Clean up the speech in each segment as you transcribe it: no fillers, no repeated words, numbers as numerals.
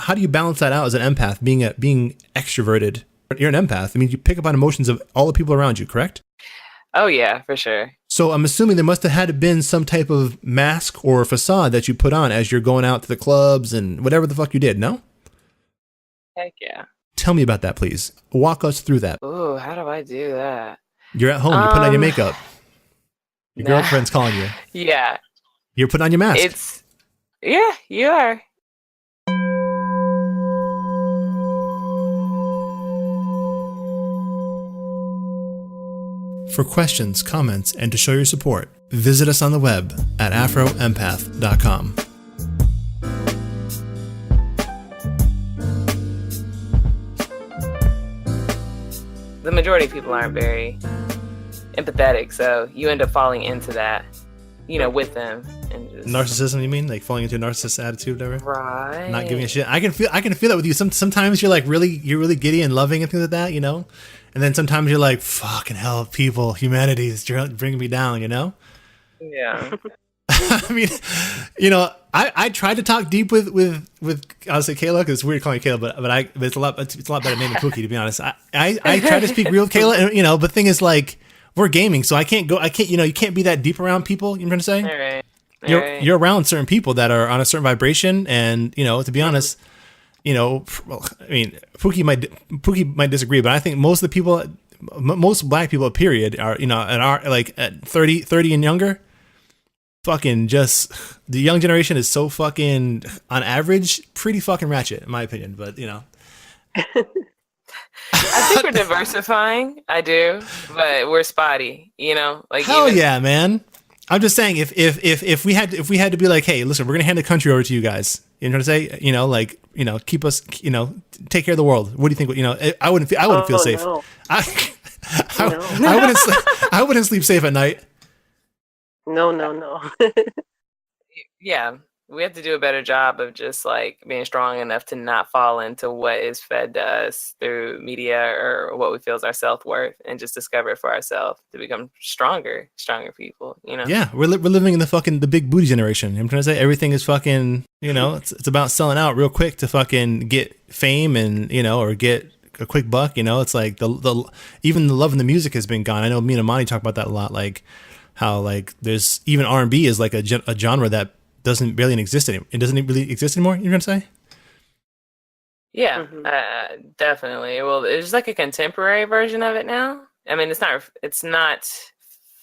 how do you balance that out as an empath, being extroverted? You're an empath. I mean, you pick up on emotions of all the people around you, correct? Oh yeah, for sure. So I'm assuming there must have had to been some type of mask or facade that you put on as you're going out to the clubs and whatever the fuck you did, no? Heck yeah. Tell me about that, please. Walk us through that. Ooh, how do I do that? You're at home, you're putting on your makeup. Your Nah. girlfriend's calling you. Yeah. You're putting on your mask. Yeah, you are. For questions, comments, and to show your support, visit us on the web at afroempath.com. The majority of people aren't very empathetic, so you end up falling into that, with them. And just, Narcissism, you mean? Like falling into a narcissist attitude, whatever? right. Not giving a shit. I can feel that with you. Sometimes you're like you're really giddy and loving and things like that, And then sometimes you're like, fucking hell, people, humanity is bringing me down, Yeah. I mean, I tried to talk deep with I'll say Kayla, because it's weird calling her Kayla, but it's a lot better name than Pookie, to be honest. I try to speak real with Kayla, and but the thing is, like, we're gaming, so I can't you can't be that deep around people. You know what I'm saying? All right. You're around certain people that are on a certain vibration, and to be honest, I mean, Pookie might disagree, but I think most of the people, most black people, period, are at 30 and younger. Fucking just the young generation is so fucking, on average, pretty fucking ratchet, in my opinion. But I think we're diversifying. I do, but we're spotty. Hell yeah, man. I'm just saying, if we had to be like, hey, listen, we're gonna hand the country over to you guys. You know what I'm saying? Keep us, take care of the world. What do you think? I wouldn't feel safe. No. I wouldn't sleep safe at night. No. Yeah, we have to do a better job of just like being strong enough to not fall into what is fed to us through media or what we feel is our self-worth, and just discover it for ourselves to become stronger people. Yeah, we're living in the big booty generation. I'm trying to say everything is fucking. It's about selling out real quick to fucking get fame and or get a quick buck. It's like the even the love in the music has been gone. I know me and Amani talk about that a lot. Like how like there's even R&B is like a genre that doesn't really exist anymore. It doesn't really exist anymore. You're gonna say? Yeah, definitely. Well, there's like a contemporary version of it now. I mean, it's not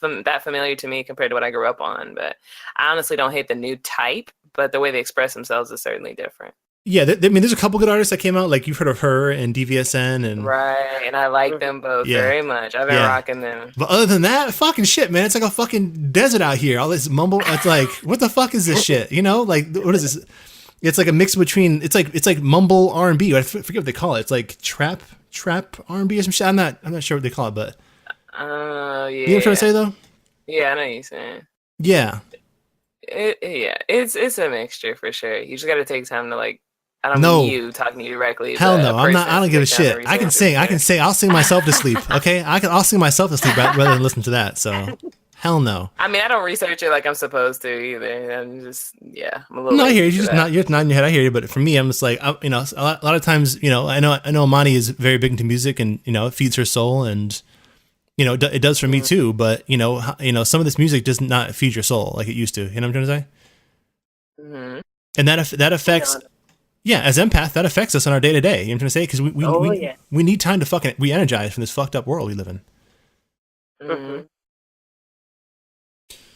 that familiar to me compared to what I grew up on. But I honestly don't hate the new type. But the way they express themselves is certainly different. Yeah, I mean, there's a couple good artists that came out. Like you've heard of Her and DVSN, and right, and I like them both very much. I've been rocking them. But other than that, fucking shit, man. It's like a fucking desert out here. All this mumble. It's like, what the fuck is this shit? Like what is this? It's like a mix between. It's like mumble R&B. I forget what they call it. It's like trap R&B or some shit. I'm not sure what they call it, but yeah. You know what I'm trying to say though? Yeah, I know what you're saying. Yeah. It's a mixture for sure. You just got to take time to like. I don't mean you talking to you directly. Hell no, I'm not. I don't give a shit. I can sing. I'll sing myself to sleep. Okay, I'll sing myself to sleep rather than listen to that. So, hell no. I mean, I don't research it like I'm supposed to either. I'm just I'm a little. No, I hear you. You're just not in your head. I hear you. But for me, I'm just like, a lot of times, I know Amani is very big into music, and it feeds her soul, and it does for me too. But some of this music does not feed your soul like it used to. You know what I'm trying to say? Mm-hmm. And that affects. Yeah, as empath, that affects us on our day to day. You know what I'm trying to say? Because we need time to fucking re-energize from this fucked up world we live in. Mm-hmm.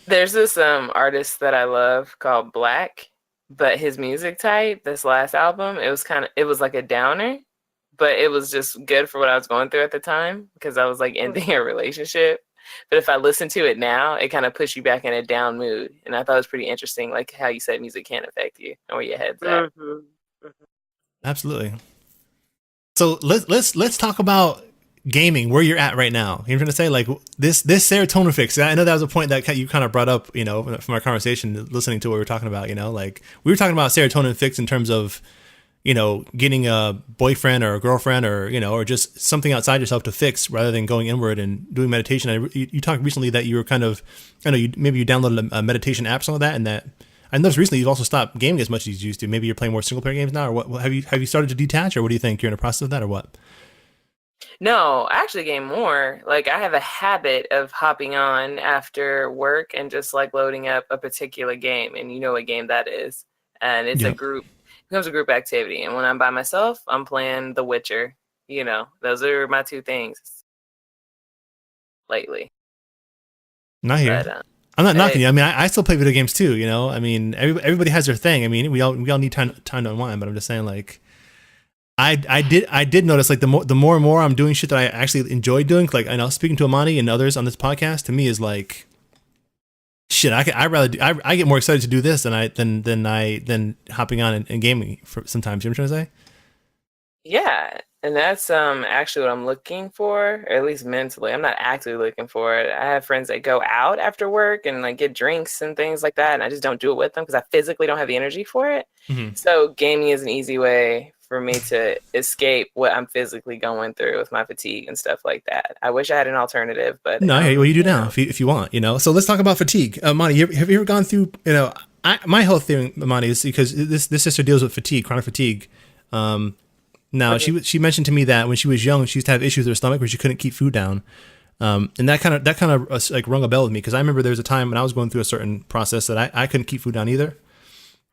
There's this artist that I love called Black, but his music type, this last album, it was like a downer, but it was just good for what I was going through at the time because I was like ending a relationship. But if I listen to it now, it kind of puts you back in a down mood, and I thought it was pretty interesting, like how you said music can affect you and where your head's at. Absolutely. So let's talk about gaming, where you're at right now. You're going to say like this serotonin fix. I know that was a point that you kind of brought up, from our conversation, listening to what we were talking about. Like we were talking about serotonin fix in terms of, getting a boyfriend or a girlfriend or just something outside yourself to fix rather than going inward and doing meditation. You talked recently that you were kind of, I know you downloaded a meditation app, some of that, and that I noticed recently you've also stopped gaming as much as you used to. Maybe you're playing more single player games now, or what? Have you started to detach, or what do you think? You're in the process of that, or what? No, I actually game more. Like I have a habit of hopping on after work and just like loading up a particular game, and you know what game that is. And it's a Yep. group, it becomes a group activity. And when I'm by myself, I'm playing The Witcher. You know, those are my two things lately. Not here. But I'm not knocking it, you. I mean, I still play video games too. You know, I mean, everybody has their thing. I mean, we all need time to unwind. But I'm just saying, like, I did notice like the more and more I'm doing shit that I actually enjoy doing. Like, I know speaking to Amani and others on this podcast, to me is like, shit. I rather I get more excited to do this than hopping on and gaming for sometimes. You know what I'm trying to say? yeah, and that's actually what I'm looking for, or at least mentally. I'm not actively looking for it. I have friends that go out after work and like get drinks and things like that, and I just don't do it with them because I physically don't have the energy for it. Mm-hmm. So gaming is an easy way for me to escape what I'm physically going through with my fatigue and stuff like that. I wish I had an alternative, but No, hey, what you do now if you want, you know. So let's talk about fatigue, Monty. Have you ever gone through, you know, my whole thing, Monty, is because this sister deals with fatigue, chronic fatigue. Now she mentioned to me that when she was young, she used to have issues with her stomach where she couldn't keep food down, and that kind of like rung a bell with me because I remember there was a time when I was going through a certain process that I couldn't keep food down either.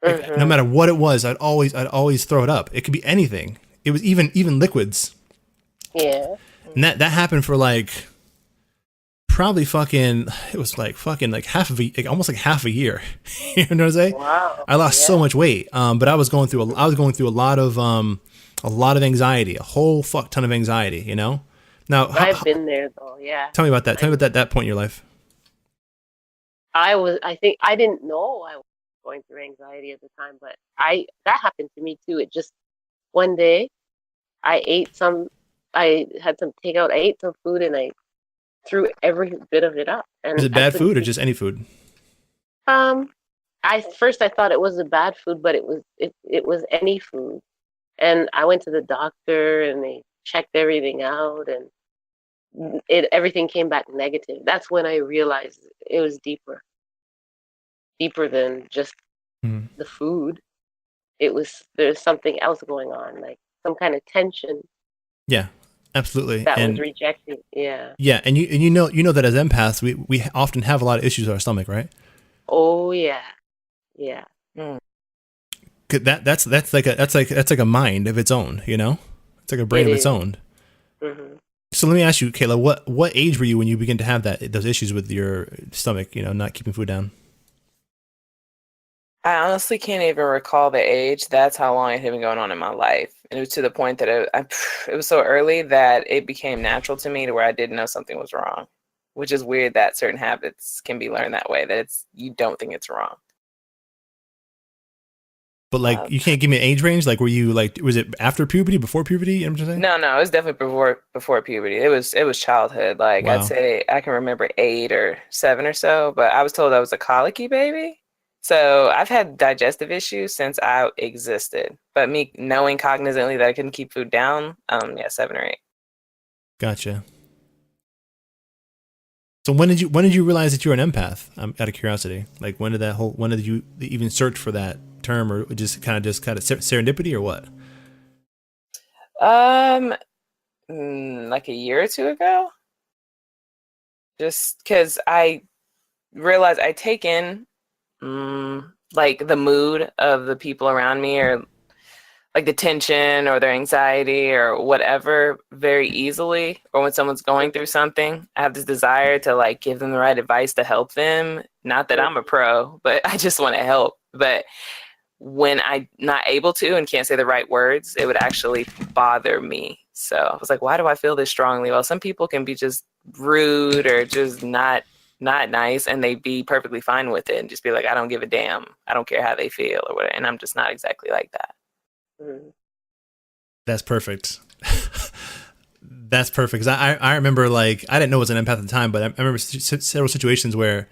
Like, no matter what it was, I'd always throw it up. It could be anything. It was even liquids. Yeah. And that happened for like probably fucking it was like fucking like almost like half a year. You know what I'm saying? Wow. I lost so much weight. But I was going through a lot of anxiety, a whole fuck ton of anxiety, you know? Now I've been there though, yeah. tell me about that. Tell me about that point in your life. I think I didn't know I was going through anxiety at the time, but that happened to me too. It just one day I had some takeout, I ate some food and I threw every bit of it up. And Is it bad food or just any food? I first I thought it was a bad food, but it was any food. And I went to the doctor and they checked everything out and everything came back negative. That's when I realized it was deeper than just the food. There's something else going on, like some kind of tension. Yeah, absolutely. That was rejected. Yeah. Yeah, and you know that as empaths, we often have a lot of issues with our stomach, right? Oh yeah. Yeah. That's like a mind of its own, you know? It's like a brain of its own. Mm-hmm. So let me ask you, Kayla, what age were you when you began to have those issues with your stomach, you know, not keeping food down? I honestly can't even recall the age. That's how long it had been going on in my life. And it was to the point that it was so early that it became natural to me to where I didn't know something was wrong, which is weird that certain habits can be learned that way, that you don't think it's wrong. But like, you can't give me an age range. Like, were you like, was it after puberty, before puberty? You know what I'm saying? No, it was definitely before puberty. It was childhood. Like Wow. I'd say I can remember 8 or 7 or so, but I was told I was a colicky baby. So I've had digestive issues since I existed. But me knowing cognizantly that I couldn't keep food down, 7 or 8. Gotcha. So when did you realize that you're an empath? Out of curiosity, like when did you even search for that term, or just kind of serendipity, or what? Like a year or two ago. Just because I realized I take in like the mood of the people around me, or like the tension or their anxiety or whatever very easily. Or when someone's going through something, I have this desire to like give them the right advice to help them. Not that I'm a pro, but I just want to help. But when I'm not able to and can't say the right words, it would actually bother me. So I was like, why do I feel this strongly? Well, some people can be just rude or just not nice, and they be perfectly fine with it and just be like, I don't give a damn. I don't care how they feel or whatever. And I'm just not exactly like that. That's perfect. That's perfect. Cause I remember, like, I didn't know it was an empath at the time, but I remember several situations where,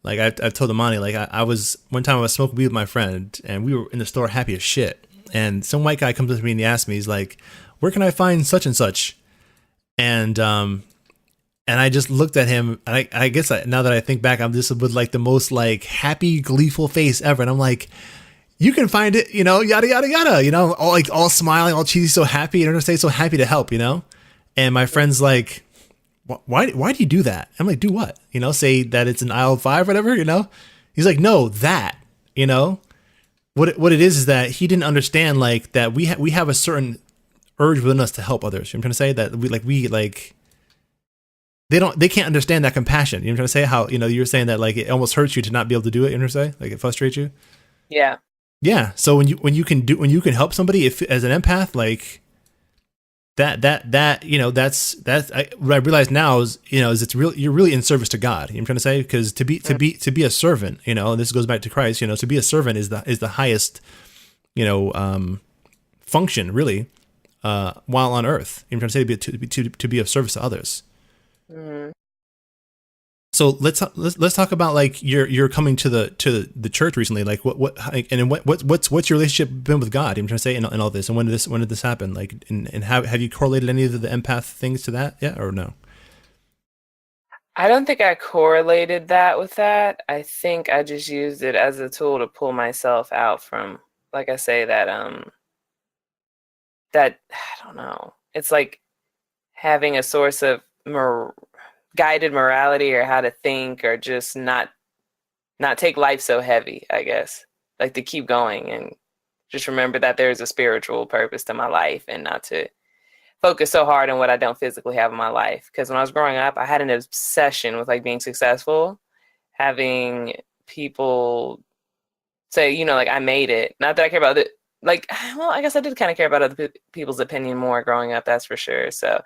like, I've told Amani, like, I was, one time I was smoking weed with my friend and we were in the store happy as shit. And some white guy comes up to me and he asks me, he's like, where can I find such and such? And And I just looked at him, and I guess now that I think back, I'm just with like the most like happy, gleeful face ever. And I'm like, you can find it, yada, yada, yada, all smiling, all cheesy, so happy. And I'm say so happy to help, And my friend's like, why do you do that? I'm like, do what? Say that it's an aisle 5 or whatever, He's like, no, that, what it is that he didn't understand, like that we have a certain urge within us to help others. I'm trying to say that they can't understand that compassion. I'm trying to say how, you're saying that like it almost hurts you to not be able to do it. You know what I'm saying? Like it frustrates you. Yeah. Yeah. So when you can help somebody if as an empath, like that what I realize now is, is you're really in service to God. I'm trying to say, because to be a servant, and this goes back to Christ, to be a servant is the highest, function really, while on earth. I'm trying to say to be of service to others. Mm. So let's talk about like you're coming to the church recently. Like what's your relationship been with God? I'm trying to say in all this, and when did this happen? Like and have you correlated any of the empath things to that yet, or no? I don't think I correlated that with that. I think I just used it as a tool to pull myself out from, like I say, that that I don't know. It's like having a source of guided morality, or how to think, or just not take life so heavy, I guess. Like to keep going and just remember that there's a spiritual purpose to my life, and not to focus so hard on what I don't physically have in my life. Because when I was growing up, I had an obsession with like being successful, having people say, like I made it. Not that I care about it. Like, well, I guess I did kind of care about other people's opinion more growing up, that's for sure. So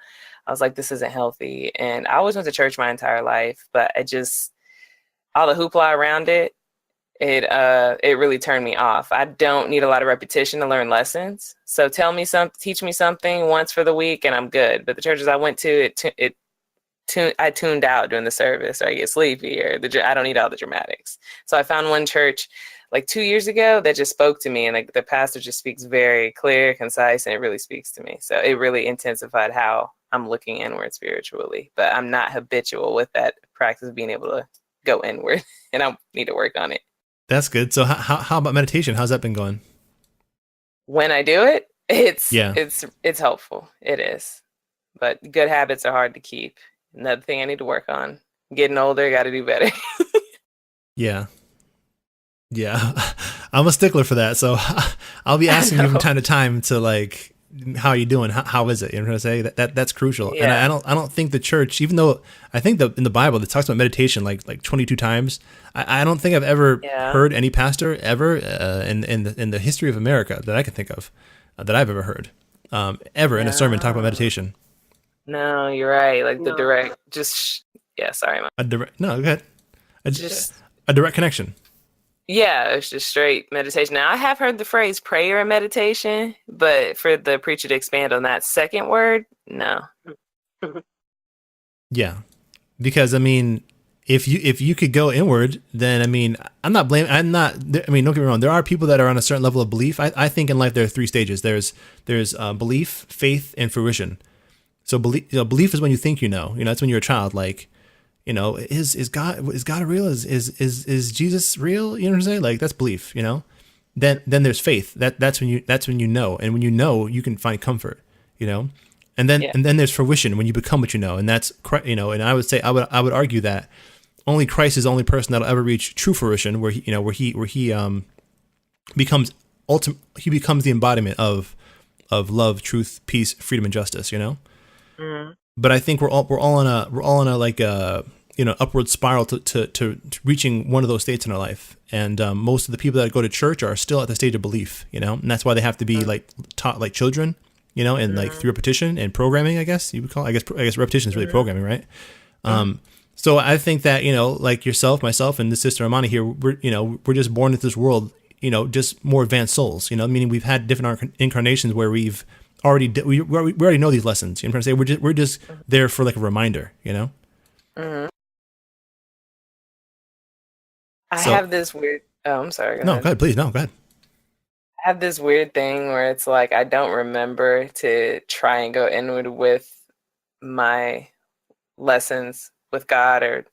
I was like, this isn't healthy. And I always went to church my entire life, but all the hoopla around it, it really turned me off. I don't need a lot of repetition to learn lessons. So teach me something once for the week and I'm good. But the churches I went to, I tuned out during the service, or I get sleepy, or I don't need all the dramatics. So I found one church like 2 years ago that just spoke to me, and like the pastor just speaks very clear, concise, and it really speaks to me. So it really intensified how I'm looking inward spiritually. But I'm not habitual with that practice of being able to go inward, and I need to work on it. That's good. So how about meditation? How's that been going? When I do it, it's helpful. It is. But good habits are hard to keep. Another thing I need to work on. Getting older, got to do better. Yeah. I'm a stickler for that. So I'll be asking you from time to time to like, how are you doing? How is it? You know what I'm saying? That's crucial. Yeah. And I don't think the church, even though I think in the Bible it talks about meditation like 22 times. I don't think I've ever heard any pastor ever in the history of America that I can think of that I've ever heard ever in a sermon talk about meditation. No, you're right. Like the direct, sorry. Go ahead. A direct connection. Yeah, it's just straight meditation. Now, I have heard the phrase prayer and meditation, but for the preacher to expand on that second word, no. Yeah, because I mean, if you could go inward, then I mean, don't get me wrong. There are people that are on a certain level of belief. I think in life there are 3 stages. There's belief, faith, and fruition. So belief is when you think that's when you're a child, like. Is God real? Is Jesus real? You know what I'm saying? Like that's belief, Then there's faith. That's when you know, and when you can find comfort, And then there's fruition when you become what you know, and that's And I would say I would argue that only Christ is the only person that'll ever reach true fruition, where he becomes he becomes the embodiment of love, truth, peace, freedom, and justice. Mm-hmm. But I think we're all on a like a upward spiral to reaching one of those states in our life, and most of the people that go to church are still at the stage of belief, and that's why they have to be like taught like children, and like through repetition and programming. I guess you would call. I guess repetition is really programming, right? So I think that like yourself, myself, and the sister Amani here, we're just born into this world, just more advanced souls, meaning we've had different incarnations where we already know these lessons. I'm trying to say we're just there for like a reminder, Mm-hmm. I have this weird. Oh, I'm sorry. Go ahead, please. No, go ahead. I have this weird thing where it's like I don't remember to try and go inward with my lessons with God or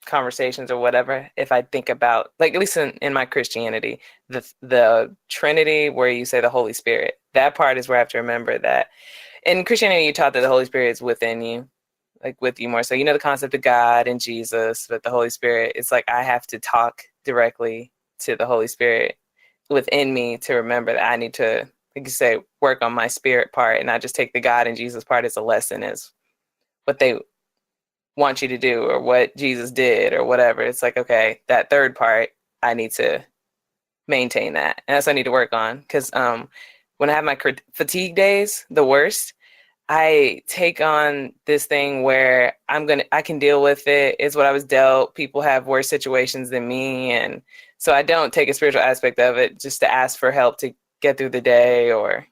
conversations or whatever, if I think about, like, at least in my Christianity, the Trinity, where you say the Holy Spirit, that part is where I have to remember that in Christianity you taught that the Holy Spirit is within you, like with you more. So you know the concept of God and Jesus, but the Holy Spirit, it's like I have to talk directly to the Holy Spirit within me to remember that I need to, like you say, work on my spirit part and not just take the God and Jesus part as a lesson, as what they want you to do or what Jesus did or whatever. It's like, okay, that third part, I need to maintain that. And that's what I need to work on. Because when I have my fatigue days, the worst, I take on this thing where I can deal with it. It's what I was dealt. People have worse situations than me. And so I don't take a spiritual aspect of it just to ask for help to get through the day or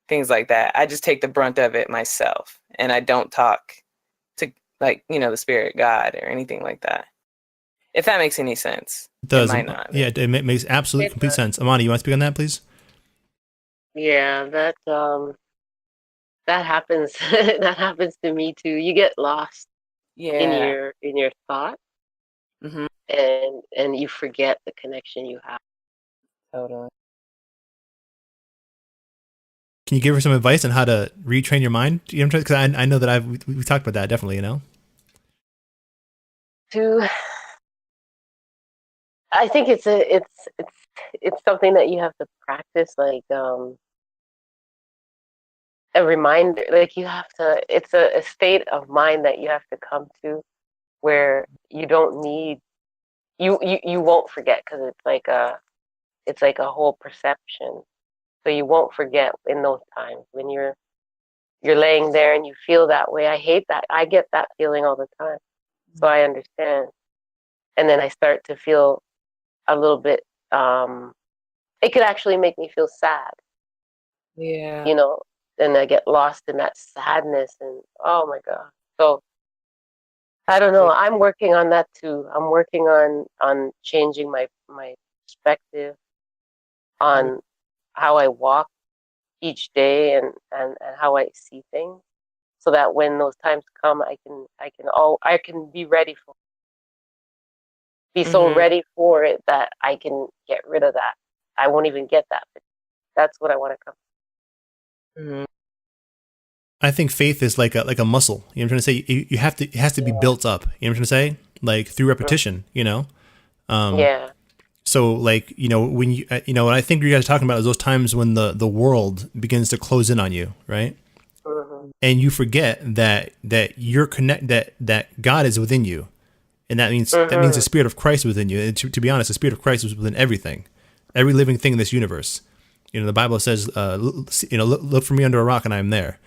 things like that. I just take the brunt of it myself, and I don't talk to, like, the spirit, God, or anything like that. If that makes any sense. It does. It might not. Yeah, it makes absolute complete sense. Amani, you want to speak on that, please? Yeah, that happens. That happens to me too. You get lost in your thought, mm-hmm. and you forget the connection you have. Totally. Can you give her some advice on how to retrain your mind? You know what I'm saying? Because I know that we've talked about that, definitely, I think it's something that you have to practice, like a reminder. Like you have to. It's a state of mind that you have to come to, where you don't need you won't forget, because it's like a whole perception. So you won't forget in those times when you're laying there and you feel that way. I hate that. I get that feeling all the time. So I understand. And then I start to feel a little bit, it could actually make me feel sad. Yeah. And I get lost in that sadness, and oh my God. So I don't know. I'm working on that too. I'm working on changing my perspective on how I walk each day, and how I see things, so that when those times come, I can be ready for so ready for it that I can get rid of that. I won't even get that. That's what I want to come. Mm-hmm. I think faith is like a muscle. You know what I'm trying to say? You have to, it has to be built up. You know what I'm trying to say? Like through repetition. Yeah. So like, when what I think you guys are talking about is those times when the world begins to close in on you, right? Mm-hmm. And you forget that you're that God is within you, and that means the Spirit of Christ is within you. And to be honest, the Spirit of Christ is within everything, every living thing in this universe. The Bible says, look for me under a rock, and I am there.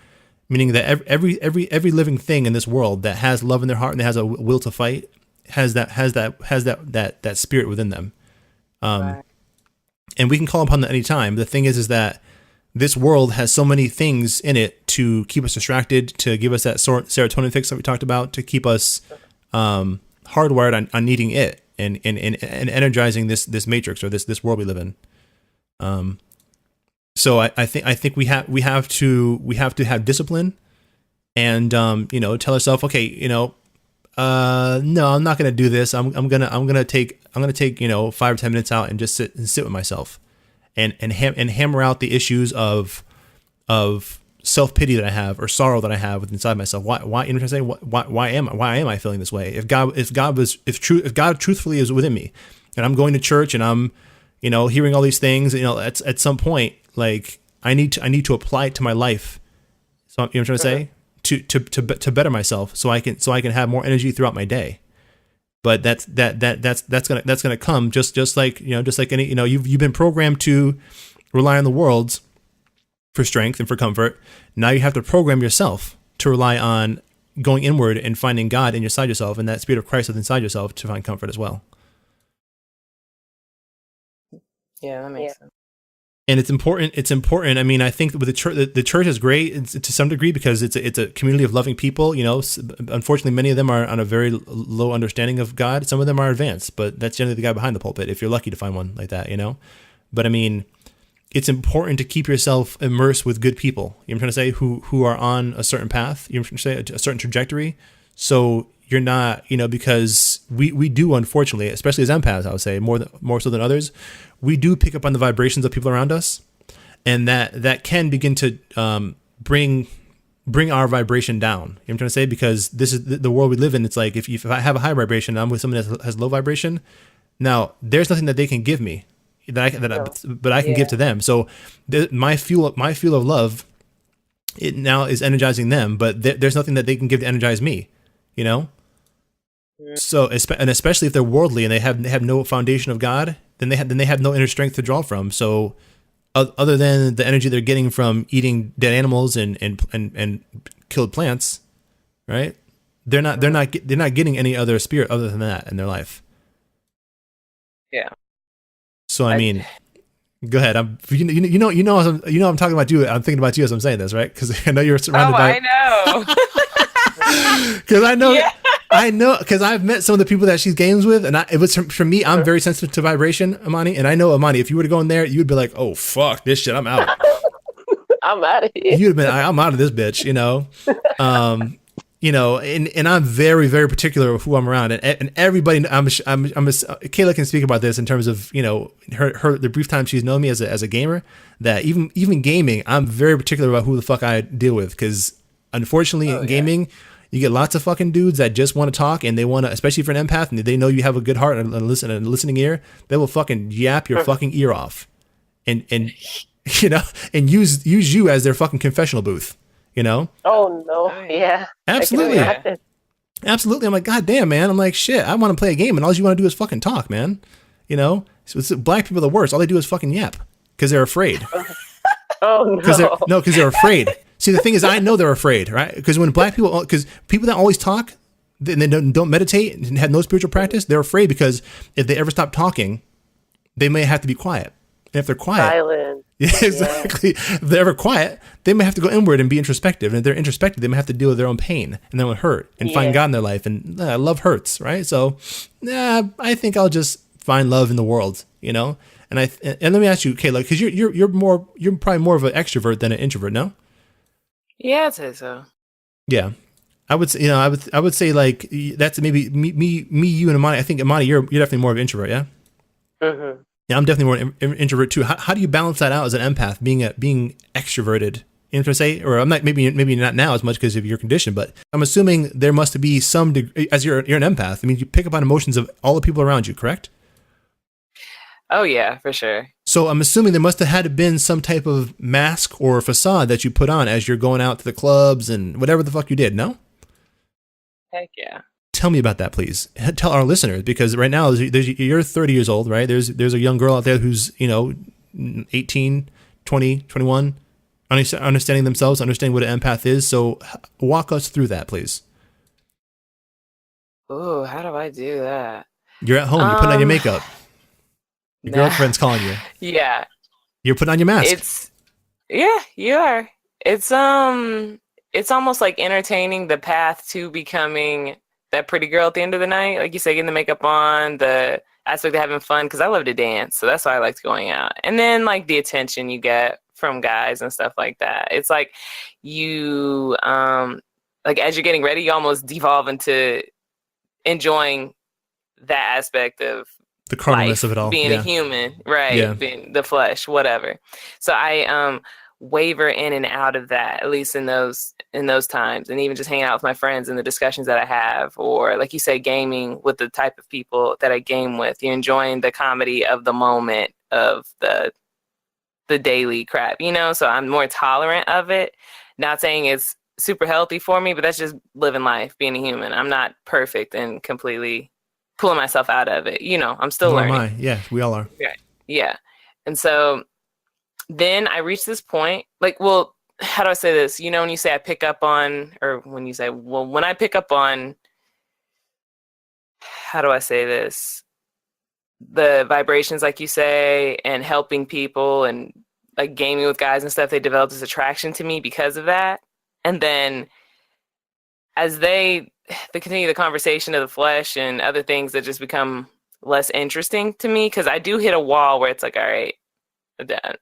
Meaning that every living thing in this world that has love in their heart and that has a will to fight has that spirit within them. Right. And we can call upon that any time. The thing is that this world has so many things in it to keep us distracted, to give us that serotonin fix that we talked about, to keep us hardwired on needing it and energizing this matrix or this world we live in. So I think we have to have discipline, and tell ourselves, okay, no, I'm not going to do this. I'm going to take 5 or 10 minutes out and just sit with myself and hammer out the issues of self-pity that I have or sorrow that I have within inside myself. Why am I feeling this way? If God truthfully is within me, and I'm going to church and I'm hearing all these things, at some point, like I need to apply it to my life. So you know what I'm trying to say? To better myself, so I can have more energy throughout my day. But that's gonna come just like any, you've been programmed to rely on the world for strength and for comfort. Now you have to program yourself to rely on going inward and finding God inside yourself, and that Spirit of Christ within inside yourself to find comfort as well. Yeah, that makes sense. And it's important. I mean, I think with the church is great to some degree because it's a community of loving people. Unfortunately, many of them are on a very low understanding of God. Some of them are advanced, but that's generally the guy behind the pulpit, if you're lucky to find one like that, But I mean, it's important to keep yourself immersed with good people. You know what I'm trying to say? Who are on a certain path. You know what I'm trying to say? A certain trajectory, So you're not, because we do, unfortunately, especially as empaths, I would say more so than others, we do pick up on the vibrations of people around us, and that can begin to bring our vibration down. You know what I'm trying to say? Because this is the world we live in. It's like if I have a high vibration, I'm with someone that has low vibration. Now there's nothing that they can give me but I can give to them. So my fuel of love, it now is energizing them, but there's nothing that they can give to energize me. So and especially if they're worldly and they have no foundation of God, then they have no inner strength to draw from. So other than the energy they're getting from eating dead animals and killed plants, right? They're not getting any other spirit other than that in their life. Yeah. So I mean, go ahead. I'm talking about you. I'm thinking about you as I'm saying this, right? Because I know you're surrounded by. I know. Because I know. Yeah. I know, because I've met some of the people that she's games with, and it was for me. I'm very sensitive to vibration, Amani, and I know, Amani, if you were to go in there, you'd be like, "Oh fuck this shit, I'm out." I'm out of here. You'd have been, I'm out of this bitch, and I'm very, very particular with who I'm around, and everybody. Kayla can speak about this in terms of her the brief time she's known me as a gamer. That even gaming, I'm very particular about who the fuck I deal with, because unfortunately in gaming. You get lots of fucking dudes that just want to talk, and they want to, especially for an empath, and they know you have a good heart and a listening ear. They will fucking yap your fucking ear off, and and use you as their fucking confessional booth. Oh no, yeah, absolutely, absolutely. I'm like, God damn, man. I'm like, shit. I want to play a game, and all you want to do is fucking talk, man. So black people are the worst. All they do is fucking yap because they're afraid. Oh no, because they're afraid. See, the thing is, I know they're afraid, right? Because when because people that always talk, and they don't meditate and have no spiritual practice, they're afraid because if they ever stop talking, they may have to be quiet. And if they're quiet, silent. Yeah, exactly. Yeah. If they're ever quiet, they may have to go inward and be introspective. And if they're introspective, they may have to deal with their own pain and their own hurt and find God in their life. And love hurts, right? So, I think I'll just find love in the world, And let me ask you, Kayla, because you're probably more of an extrovert than an introvert, no? Yeah, I'd say so. Yeah, I would say, I would say like that's maybe me, you and Amani. I think Amani, you're definitely more of an introvert, yeah. Mm-hmm. Yeah, I'm definitely more an introvert too. How do you balance that out as an empath, being extroverted? You know what I'm saying? Or I'm not maybe not now as much because of your condition, but I'm assuming there must be some degree, as you're an empath. I mean, you pick up on emotions of all the people around you, correct? Oh yeah, for sure. So I'm assuming there must have had to been some type of mask or facade that you put on as you're going out to the clubs and whatever the fuck you did, no? Heck yeah. Tell me about that, please. Tell our listeners, because right now you're 30 years old, right? There's a young girl out there who's 18, 20, 21, understanding themselves, understanding what an empath is. So walk us through that, please. Ooh, how do I do that? You're at home. You're putting on your makeup. Your girlfriend's calling you. Yeah. You're putting on your mask. You are. It's almost like entertaining the path to becoming that pretty girl at the end of the night. Like you say, getting the makeup on, the aspect of having fun, because I love to dance. So that's why I liked going out. And then like the attention you get from guys and stuff like that. It's like you, like as you're getting ready, you almost devolve into enjoying that aspect of the carnalness of it all, being a human, right? Yeah. Being the flesh, whatever. So I waver in and out of that, at least in those times, and even just hanging out with my friends and the discussions that I have, or like you say, gaming with the type of people that I game with. You're enjoying the comedy of the moment of the daily crap, So I'm more tolerant of it. Not saying it's super healthy for me, but that's just living life, being a human. I'm not perfect and completely pulling myself out of it. I'm still learning. Nor am I. Yeah, we all are. Yeah. And so then I reached this point, like, well, how do I say this? When you say I pick up on, or when you say, well, when I pick up on, how do I say this? The vibrations, like you say, and helping people and like gaming with guys and stuff, they developed this attraction to me because of that. And then as they continue the conversation of the flesh and other things that just become less interesting to me, because I do hit a wall where it's like, all right,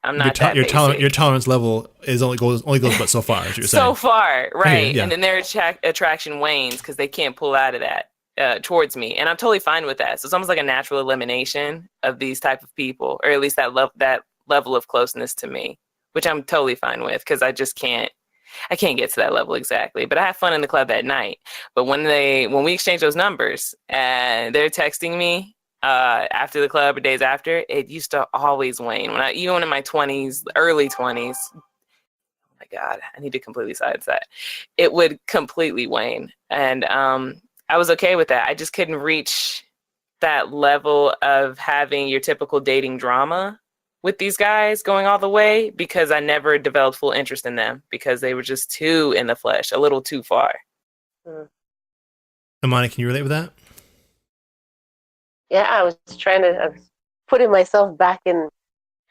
I'm not that your basic. your tolerance level is only goes but so far. Is what you're So saying. far, right? Yeah. And then their attraction wanes because they can't pull out of that towards me, and I'm totally fine with that. So it's almost like a natural elimination of these type of people, or at least that level of closeness to me, which I'm totally fine with because I just can't. I can't get to that level exactly, but I have fun in the club at night. But when we exchange those numbers and they're texting me after the club or days after, it used to always wane. Even in my 20s, early 20s, oh my God, I need to completely silence that. It would completely wane, and I was okay with that. I just couldn't reach that level of having your typical dating drama with these guys going all the way because I never developed full interest in them because they were just too in the flesh, a little too far. Amani, can you relate with that? Yeah, I was putting myself back in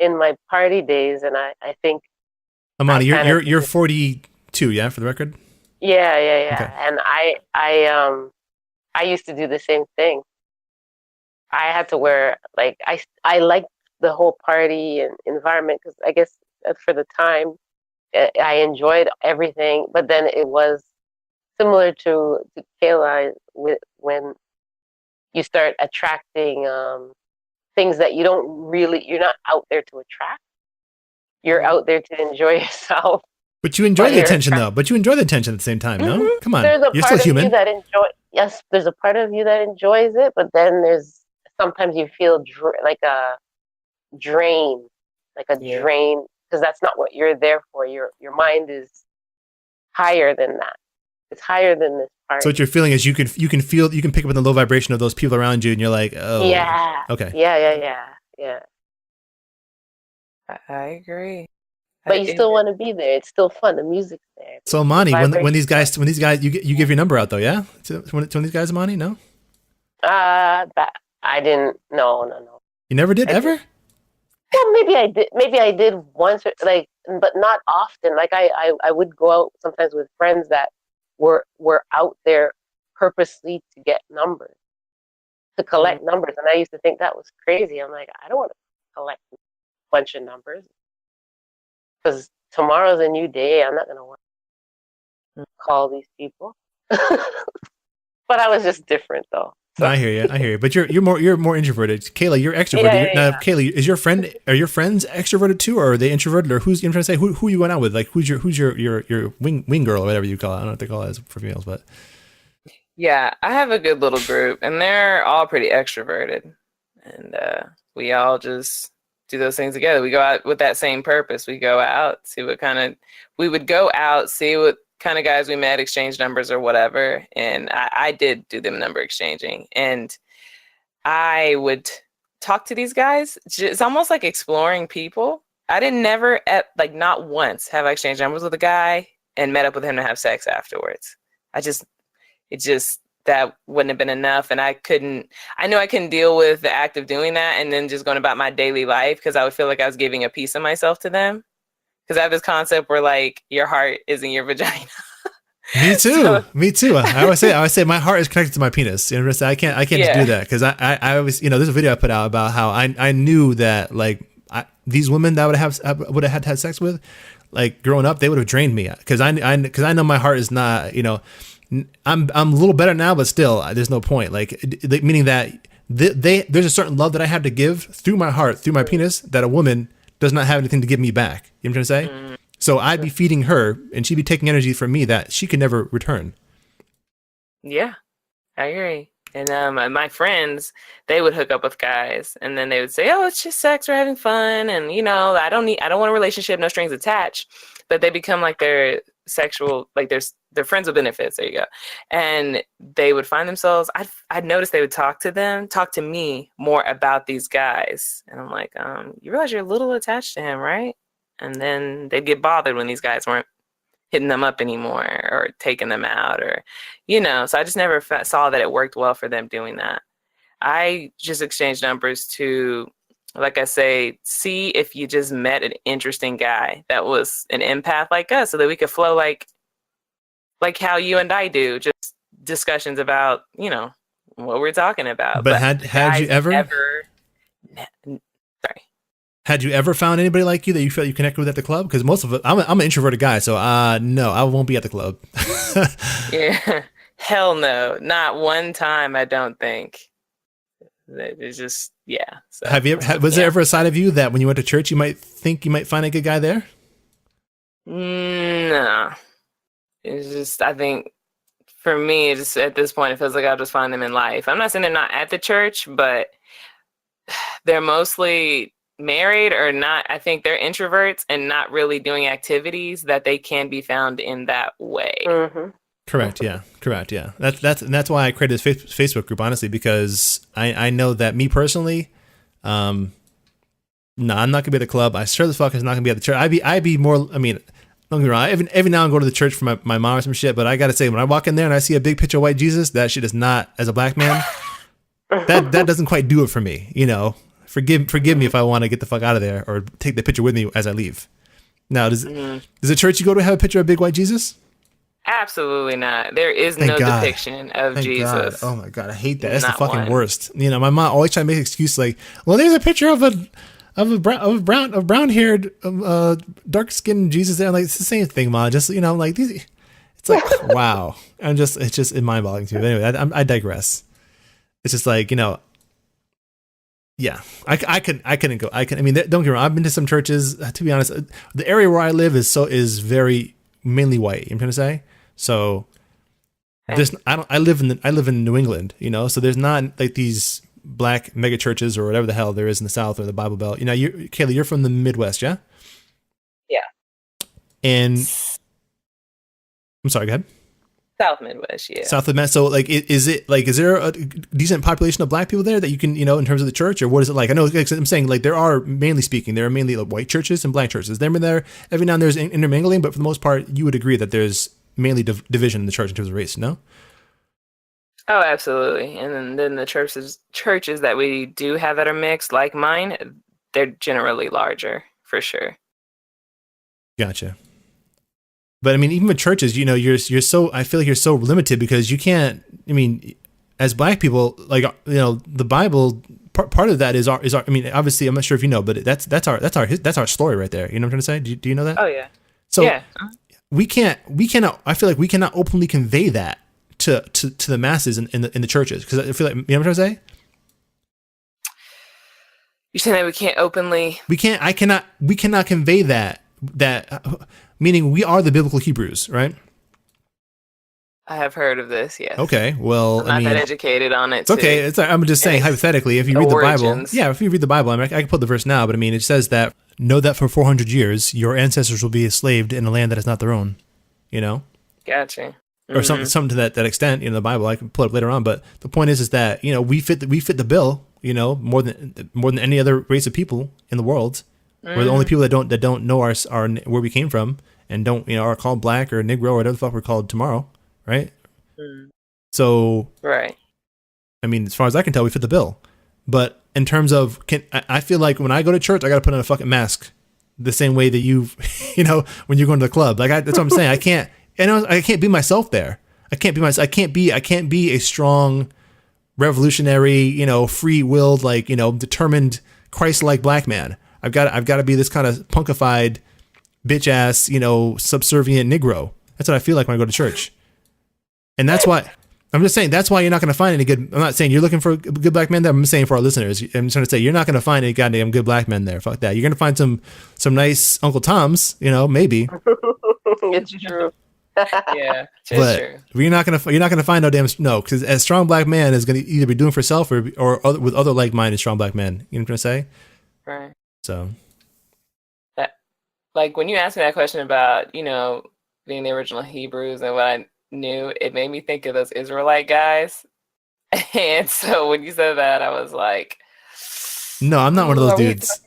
my party days, and I think Amani, I you're 42, yeah, for the record. yeah, Okay. and I used to do the same thing. I had to wear like I liked the whole party and environment because I guess for the time I enjoyed everything, but then it was similar to Kayla with when you start attracting things that you're not out there to attract. You're out there to enjoy yourself. But you enjoy But the you're attention, though. But you enjoy the attention at the same time, no? Mhm. Come on. There's a You're still part of you human. that yes, there's a part of you that enjoys it, but then there's sometimes you feel like a drain, Yeah. drain, because that's not what you're there for. Your mind is higher than that. It's higher than this So part. what you're feeling is you can pick up on the low vibration of those people around you, and you're like, oh, Yeah, okay. yeah. I agree. But you still want to be there. It's still fun. The music's there. So The Amani, when vibration. these guys you give your number out though, yeah? To these guys, Amani, no? That I didn't. No. You never did I did. ever? Well, maybe I did. Maybe I did once, but not often. Like I would go out sometimes with friends that were out there purposely to get numbers, to collect numbers, and I used to think that was crazy. I'm like, I don't want to collect a bunch of numbers because tomorrow's a new day. I'm not gonna want to call these people. But I was just different though. No, So I hear you. But you're more introverted. Kayla, you're extroverted. yeah. Kayla, is are your friends extroverted too, or are they introverted, or who's I'm trying to say who you went out with? Like who's your wing girl or whatever you call it? I don't know what they call it as for females, but Yeah, I have a good little group, and they're all pretty extroverted, and we all just do those things together. We go out with that same purpose. We go out, we would go out, see what kind of guys we met, exchange numbers or whatever. And I did do them number exchanging, and I would talk to these guys. It's almost like exploring people. I didn't never, not once have I exchanged numbers with a guy and met up with him to have sex afterwards. It just that wouldn't have been enough, and I knew I couldn't deal with the act of doing that and then just going about my daily life because I would feel like I was giving a piece of myself to them, because I have this concept where like your heart is in your vagina. me too. Me too. I always say my heart is connected to my penis. You know, I can't just do that because I always, there's a video I put out about how I knew that like these women that would have had to have sex with, like growing up, they would have drained me because I know my heart is not, I'm a little better now, but still there's no point. Like meaning that there's a certain love that I have to give through my heart, through my penis, that a woman does not have anything to give me back. You know what I'm trying to say? So I'd be feeding her, and she'd be taking energy from me that she could never return. Yeah, I agree. And my friends, they would hook up with guys, and then they would say, "Oh, it's just sex. We're having fun, and I don't want a relationship, no strings attached." But they become like their sexual, like their friends with benefits. There you go. And they would find themselves. I'd noticed they would talk to me more about these guys, and I'm like, you realize you're a little attached to him, right? And then they'd get bothered when these guys weren't hitting them up anymore or taking them out or, so I just never saw that it worked well for them doing that. I just exchanged numbers to, like I say, see if you just met an interesting guy that was an empath like us so that we could flow like how you and I do, just discussions about, what we're talking about. But had you ever? Sorry. Had you ever found anybody like you that you felt you connected with at the club? Because most of it, I'm an introverted guy, so no, I won't be at the club. Yeah. Hell no. Not one time, I don't think. It's just, yeah. So, Was there ever a side of you that when you went to church, you might think you might find a good guy there? No. It's just, I think for me, just at this point, it feels like I'll just find them in life. I'm not saying they're not at the church, but they're mostly married or not. I think they're introverts and not really doing activities that they can be found in that way. Mm-hmm. Correct. Yeah. That's why I created this Facebook group, honestly, because I know that me personally, no, I'm not gonna be at the club. I sure the fuck is not gonna be at the church. I'd be more. I mean, don't get me wrong. Every now and go to the church for my mom or some shit. But I gotta say, when I walk in there and I see a big picture of white Jesus, that shit is not, as a black man, that doesn't quite do it for me. You know, forgive me if I want to get the fuck out of there or take the picture with me as I leave. Now, does the church you go to have a picture of big white Jesus? Absolutely not. There is Thank no God. Depiction of Thank Jesus. God. Oh my God, I hate that. That's Not the fucking one. worst. You know, my mom always trying to make an excuse like, well, there's a picture of a brown haired dark skinned Jesus there. I'm like, it's the same thing, ma. Just, you know, like these. It's like, wow. It's just mind boggling to me. But anyway, I digress. It's just like, you know, yeah, I couldn't go. I mean, don't get me wrong. I've been to some churches. To be honest, the area where I live is very mainly white. I'm trying to say. So I live in New England, you know, so there's not like these black mega churches or whatever the hell there is in the South or the Bible Belt. You know, Kaylee, you're from the Midwest, yeah? Yeah. And I'm sorry, go ahead. South Midwest, yeah. South Midwest. So like, is there a decent population of black people there that you can, you know, in terms of the church, or what is it like? I know I'm saying like there are mainly like white churches and black churches. They're there every now and there's intermingling, but for the most part, you would agree that there's mainly division in the church in terms of race, no? Oh, absolutely. And then the churches that we do have that are mixed, like mine, they're generally larger, for sure. Gotcha. But I mean, even with churches, you know, I feel like you're so limited because you can't, I mean, as black people, like, you know, the Bible, part of that is our, I mean, obviously, I'm not sure if you know, but that's our story right there. You know what I'm trying to say? Do you know that? Oh, yeah. So yeah. we cannot, I feel like we cannot openly convey that to the masses in the churches. Cause I feel like, you know what I'm trying to say? You're saying that we can't openly, we cannot convey that, meaning we are the biblical Hebrews, right? I have heard of this, yes. Okay, well, I'm not that educated on it. It's okay. I'm just saying, hypothetically, if you read the Bible, if you read the Bible, I mean, I can put the verse now, but I mean, it says that, know that for 400 years, your ancestors will be enslaved in a land that is not their own, you know? Gotcha. Or something to that extent, you know, the Bible, I can pull it up later on, but the point is that, you know, we fit the bill, you know, more than any other race of people in the world. We're the only people that don't know our where we came from and don't, you know, are called black or Negro or whatever the fuck we're called tomorrow, right? So, right. I mean, as far as I can tell, we fit the bill. But in terms of, I feel like when I go to church, I got to put on a fucking mask, the same way that you know, when you're going to the club. Like that's what I'm saying. I can't be myself there. I can't be a strong, revolutionary, you know, free-willed, like, you know, determined, Christ-like black man. I've got to be this kind of punkified, bitch ass, you know, subservient Negro. That's what I feel like when I go to church. And that's why I'm just saying that's why you're not going to find any good. I'm not saying you're looking for a good black man there. I'm saying for our listeners, I'm trying to say you're not going to find any goddamn good black men there. Fuck that. You're going to find some nice Uncle Toms, you know, maybe. It's true. Yeah, but true. You're not gonna find because a strong black man is going to either be doing for himself or with other like-minded strong black men. You know what I'm trying to say? Right. So, like when you asked me that question about, you know, being the original Hebrews and what I knew, it made me think of those Israelite guys. And so when you said that, I was like, no, I'm not one of those dudes.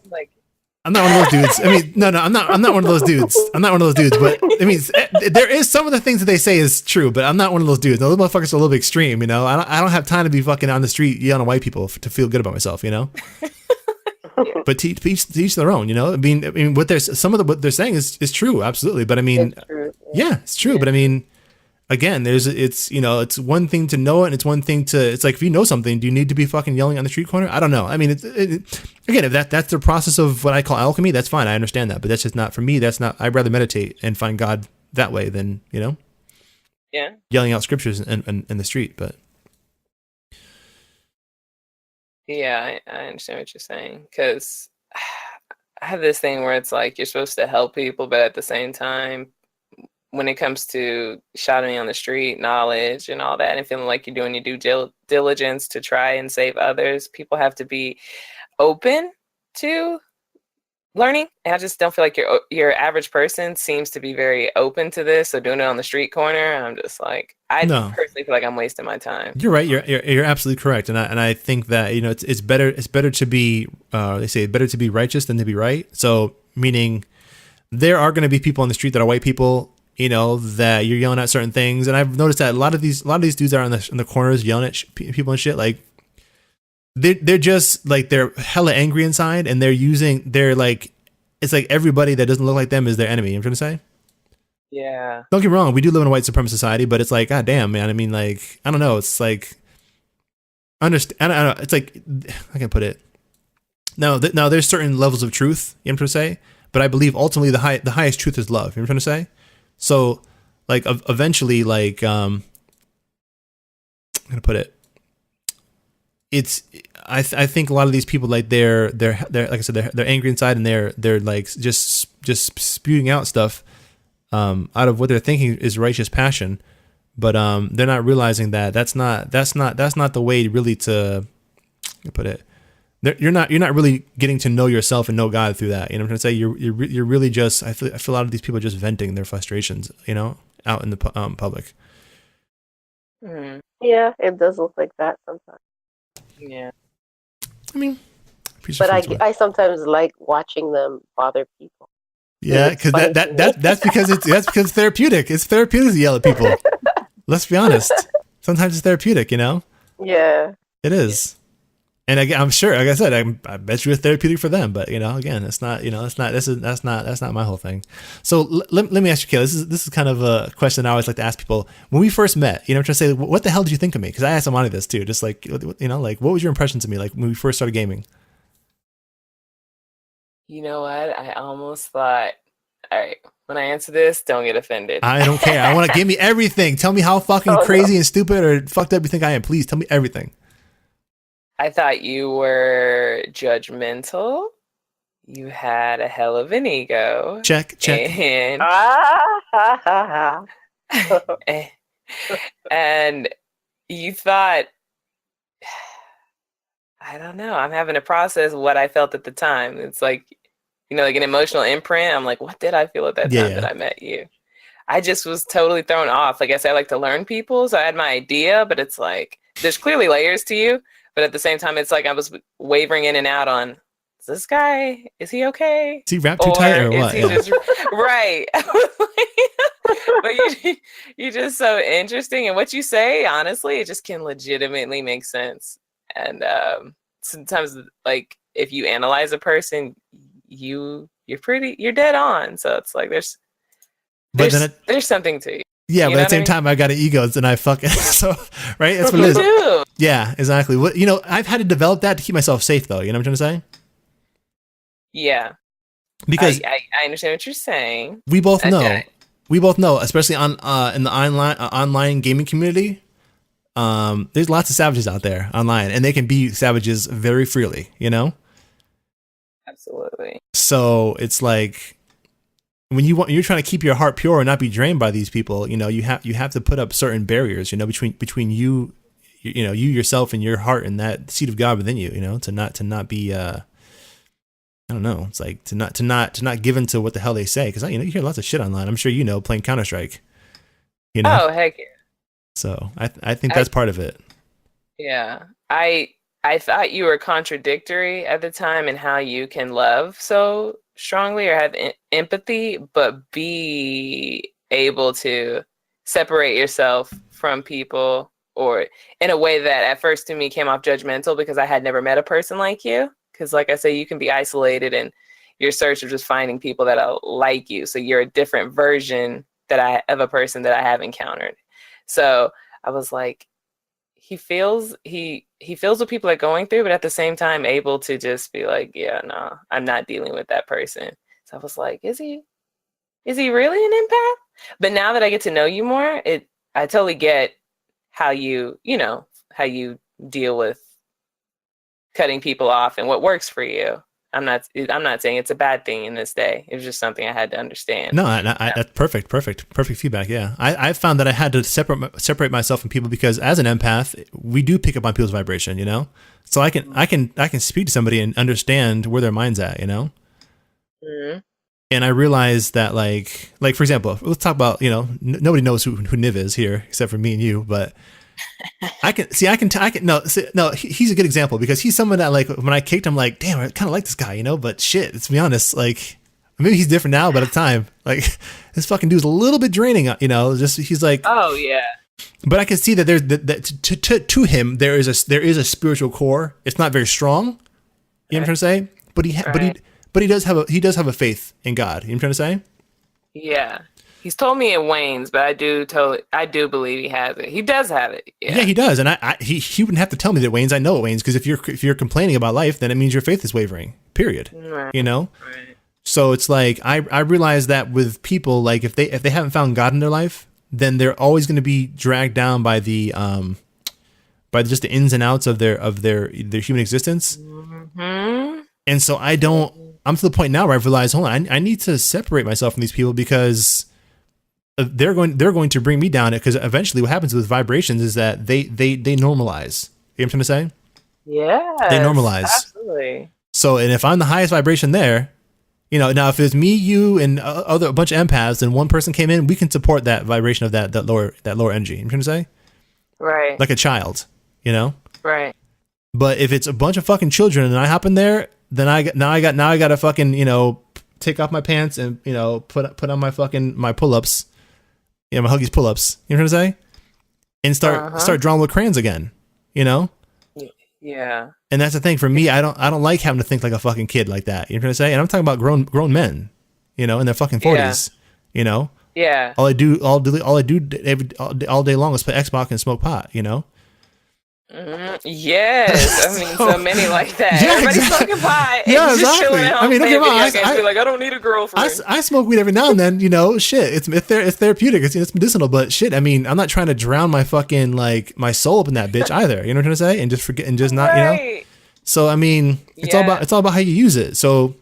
I'm not one of those dudes. I mean, no, I'm not one of those dudes. I'm not one of those dudes. But I mean, there is some of the things that they say is true, but I'm not one of those dudes. Those motherfuckers are a little bit extreme, you know. I don't have time to be fucking on the street yelling at white people to feel good about myself, you know. But to each their own, you know. I mean, what they're saying is true, absolutely. But I mean, It's true. yeah, it's true. Yeah. But I mean, again, it's it's one thing to know it, and it's one thing to, it's like, if you know something, do you need to be fucking yelling on the street corner? I don't know. I mean, again, if that's the process of what I call alchemy, that's fine. I understand that, but that's just not for me. That's not. I'd rather meditate and find God that way than Yeah. yelling out scriptures in the street. But Yeah, I understand what you're saying, because I have this thing where it's like you're supposed to help people, but at the same time, when it comes to shouting on the street, knowledge and all that, and feeling like you're doing your due diligence to try and save others, people have to be open to learning. And I just don't feel like your average person seems to be very open to this. So doing it on the street corner, I'm just like, I No. personally feel like I'm wasting my time. you're right. You're absolutely correct, and I think that it's better to be they say better to be righteous than to be right. So meaning there are going to be people on the street that are white people, that you're yelling at certain things, and I've noticed that a lot of these dudes are in the corners yelling at people and shit. Like they're just like, they're hella angry inside, and they're like, it's like everybody that doesn't look like them is their enemy. I'm trying to say. Yeah. Don't get me wrong, we do live in a white supremacist society, but it's like, god damn, man. I mean, like, I don't know. It's like, understand. I don't know. It's like, I can put it. Now there's certain levels of truth, you know what I'm trying to say, but I believe ultimately the highest truth is love. You know what I'm trying to say. So, like, eventually, like, I'm gonna put it. It's I think a lot of these people, like, they're like I said, they're angry inside, and they're like just spewing out stuff out of what they're thinking is righteous passion, but they're not realizing that that's not the way really to put it. You're not really getting to know yourself and know God through that. You know what I'm trying to say? You're really just, I feel a lot of these people are just venting their frustrations, out in the public. Mm, Yeah, it does look like that sometimes. yeah. I mean, But I sometimes like watching them bother people. yeah, because that's because it's therapeutic. It's therapeutic to yell at people. Let's be honest. Sometimes it's therapeutic, Yeah. It is. And again, I'm sure, like I said, I bet you it's therapeutic for them. But again, it's not. That's not my whole thing. So let me ask you, Kayla. This is kind of a question I always like to ask people. When we first met, I'm trying to say, what the hell did you think of me? Because I asked Amani this too. Just like, like, what was your impressions of me, like, when we first started gaming? You know what? I almost thought, all right, when I answer this, don't get offended. I don't care. I want to give me everything. Tell me how fucking crazy and stupid or fucked up you think I am. Please tell me everything. I thought you were judgmental. You had a hell of an ego. Check. And, and you thought, I don't know, I'm having to process what I felt at the time. It's like, like an emotional imprint. I'm like, what did I feel at that time that I met you? I just was totally thrown off. Like I said, I like to learn people. So I had my idea, but it's like, there's clearly layers to you. But at the same time, it's like I was wavering in and out on, is this guy, is he okay? Is he wrapped too tight or what? Yeah. Just, right. But you're just so interesting. And what you say, honestly, it just can legitimately make sense. And sometimes, like, if you analyze a person, you're dead on. So it's like there's something to you. Yeah, but at the same time, I got an ego, and I fucking so right. That's what it is. Too. Yeah, exactly. What I've had to develop that to keep myself safe, though. You know what I'm trying to say? Yeah, because I understand what you're saying. We both know, especially on in the online gaming community. There's lots of savages out there online, and they can be savages very freely. Absolutely. So it's like, when you're trying to keep your heart pure and not be drained by these people, you have to put up certain barriers, between you yourself and your heart and that seed of God within you, to not be I don't know, it's like to not give in to what the hell they say, because you hear lots of shit online. I'm sure playing Counter-Strike. Oh, heck yeah. So I think that's part of it. Yeah, I thought you were contradictory at the time in how you can love so strongly or have empathy, but be able to separate yourself from people, or in a way that at first to me came off judgmental, because I had never met a person like you. Because like I say, you can be isolated in your search of just finding people that are like you. So you're a different version of a person that I have encountered. So I was like, he feels what people are going through, but at the same time able to just be like, yeah, no, I'm not dealing with that person. So I was like, is he really an empath? But now that I get to know you more, I totally get how you deal with cutting people off and what works for you. I'm not saying it's a bad thing in this day. It was just something I had to understand. No, that's perfect feedback. Yeah, I found that I had to separate myself from people because as an empath, we do pick up on people's vibration, you know. So I can speak to somebody and understand where their mind's at, you know. Mm-hmm. And I realized that like for example, let's talk about, you know, nobody knows who Niv is here except for me and you, but he's a good example because he's someone that like when I kicked him, like, damn, I kind of like this guy, you know, but shit, let's be honest, like maybe he's different now, but at the time, like this fucking dude's a little bit draining, you know, just he's like, oh yeah. But I can see that there's that to him there is a spiritual core. It's not very strong, you know what I'm trying to say, but he does have a faith in God. You know what I'm trying to say? Yeah. He's told me it wanes, but I do believe he has it. He does have it. Yeah, he does, and he wouldn't have to tell me that it wanes. I know it wanes because if you're complaining about life, then it means your faith is wavering. Period. Right. You know. Right. So it's like I realize that with people, like if they haven't found God in their life, then they're always going to be dragged down by just the ins and outs of their human existence. Mm-hmm. And so I'm to the point now where I've realized, hold on, I need to separate myself from these people because they're going to bring me down. Because eventually what happens with vibrations is that they normalize. You know what I'm trying to say? Yeah. They normalize. Absolutely. So, and if I'm the highest vibration there, you know, now if it's me, you, and a bunch of empaths, and one person came in, we can support that vibration of that lower energy. You know what I'm trying to say? Right. Like a child, you know? Right. But if it's a bunch of fucking children and I hop in there, then I got to fucking, you know, take off my pants and, you know, put on my pull-ups, you know, my Huggies pull-ups, you know what I'm trying to say? And start drawing with crayons again, you know? Yeah. And that's the thing for me. I don't like having to think like a fucking kid like that. You know what I'm saying? And I'm talking about grown men, you know, in their fucking 40s. You know. Yeah. All I do all day long is play Xbox and smoke pot. You know. Yes, I mean, so many like that. Yeah, Everybody's exactly. smoking pot. Yeah, and just exactly. chilling at home I mean, don't get me wrong. I be like, I don't need a girlfriend. I smoke weed every now and then. You know, shit. It's therapeutic. It's medicinal. But shit, I mean, I'm not trying to drown my fucking like my soul up in that bitch either. You know what I'm trying to say? And just forget and just not. Right. You know. So I mean, it's all about how you use it. So